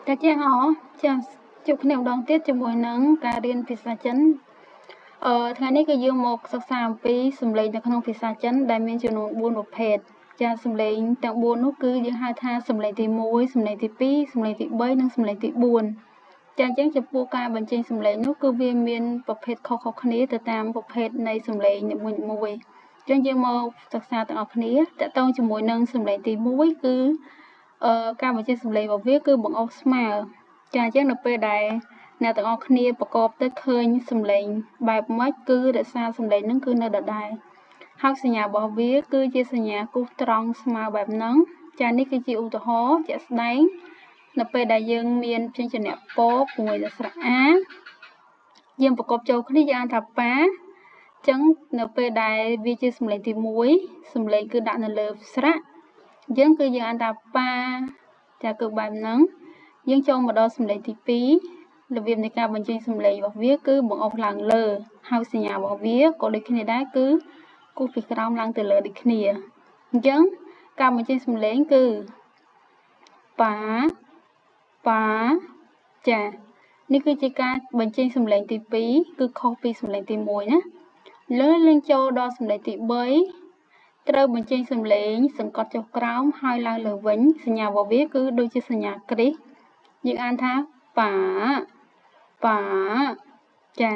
Các chị họ chào chúc niềm đón tiết cho buổi nắng cả riêng phía xa chấnថ្ងៃនេះគឺយើងមកសិក្សាអំពីសម្លេងនៅក្នុងភាសាចិនដែលមានចំនួន4ប្រភេទចាសម្លេងទាំង4នោះគឺយើងហៅថាសម្លេងទី1សម្លេងទី2សម្លេងទី3និងសម្លេងទី4ចាអញ្ចឹងចំពោះការបញ្ចេញសម្លេងនោះគឺវាមានប្រភេទខុសៗគ្នាទៅតាមប្រភេទនៃសម្លេងនីមួយៗអញ្ចឹងយើងមកសិក្សាទាំងអស់គ្នាតកតងជាមួយនឹងសម្លេងទី1គឺការបញ្ចេញសម្លេងរបស់វាគឺបង្អុរស្មើចាអញ្ចឹងនៅពេលដែលអ្នកទាំងអស់គ្នាប្រកបទៅឃើញសម្លេងបែបម៉េចគឺរក្សាសម្លេងហ្នឹងគឺនៅដដែលហើយសញ្ញារបស់វាគឺជាសញ្ញាគូសត្រង់ស្មើបែបហ្នឹងចានេះគឺជាឧទាហរណ៍ជាក់ស្ដែងនៅពេលដែលយើងមានព្យញ្ជនៈពជាមួយនឹងស្រៈអាយើងប្រកបចូលគ្នាយើងអានថាប៉ាអញ្ចឹងនៅពេលដែលវាជាសម្លេងទី1សម្លេងគឺដាក់នៅលើស្រៈយើងគឺយើងអានថាប៉ាចាគឺបែបហ្នឹងយើងចូលមកដល់សម្លេងទី2របៀបនៃការបញ្ចេញសម្លេងរបស់វាគឺបង្អុរឡើងលើហើយសញ្ញារបស់វាក៏ដូចគ្នាដែរគឺគូសពីក្រោមឡើងទៅលើដូចគ្នាអញ្ចឹងការបញ្ចេញសម្លេងគឺប៉ាប៉ាចានេះគឺជាការបញ្ចេញសម្លេងទី2គឺខុសពីសម្លេងទី1ណាលើយើងចូលដល់សម្លេងទី3ត្រូវបញ្ចេញសម្លេងសង្កត់ចុះក្រោមហើយឡើងលើវិញសញ្ញារបស់វាគឺដូចជាសញ្ញាគ្រីសយើងអានថាប៉ាប៉ាចា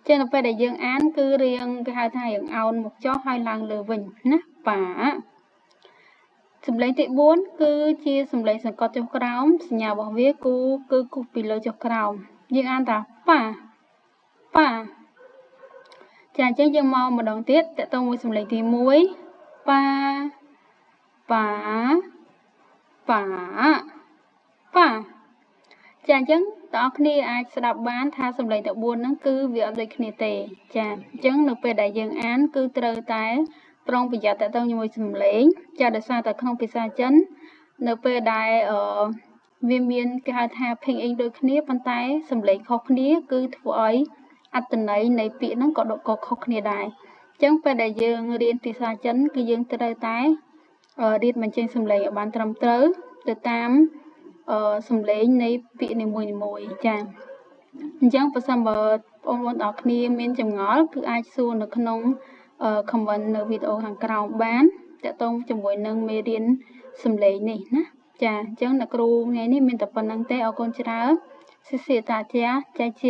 ចឹងនៅពេលដែលយើងអានគឺរៀងគេហៅថារៀងអោនមកចុះហើយឡើងលើវិញណាប៉ាសម្លេងទី4គឺជាសម្លេងសង្កត់ចុះក្រោមសញ្ញារបស់វាគឺគូសពីលើចុះក្រោមយើងអានថាប៉ាប៉ាចាអញ្ចឹងយើងមកម្ដងទៀតតកតងមួយសម្លេងទី1ប៉ាប៉ាប៉ាប៉ាចាអញ្ចឹងបងប្អូនគ្នាអាចស្ដាប់បានថាសម្លេងទាំង4ហ្នឹងគឺវាអត់ដូចគ្នាទេចាអញ្ចឹងនៅពេលដែលយើងអានគឺត្រូវតែប្រុងប្រយ័ត្នតទៅជាមួយសម្លេងចាដោយសារតែក្នុងភាសាចិននៅពេលដែលវាមានគេហៅថា ping in ដូចគ្នាប៉ុន្តែសម្លេងខុសគ្នាគឺធ្វើឲ្យអត្ថន័យនៃពាក្យហ្នឹងក៏ខុសគ្នាដែរអញ្ចឹងពេលដែលយើងរៀនភាសាចិនគឺយើងត្រូវតែរៀនបញ្ចេញសម្លេងឲ្យបានត្រឹមត្រូវទៅតាមសម្លេងនៃពាក្យនីមួយៗចាអញ្ចឹងបើសិនបើបងប្អូនទាំងគ្នាមានចម្ងល់គឺអាចសួរនៅក្នុង comment នៅវីដេអូខាងក្រោមបានតកតងជាមួយនឹងមេរៀនសម្លេងនេះណាចាអញ្ចឹងអ្នកគ្រូថ្ងៃនេះមានតែប៉ុណ្្នឹងទេអរគុណច្រើន谢谢大家再见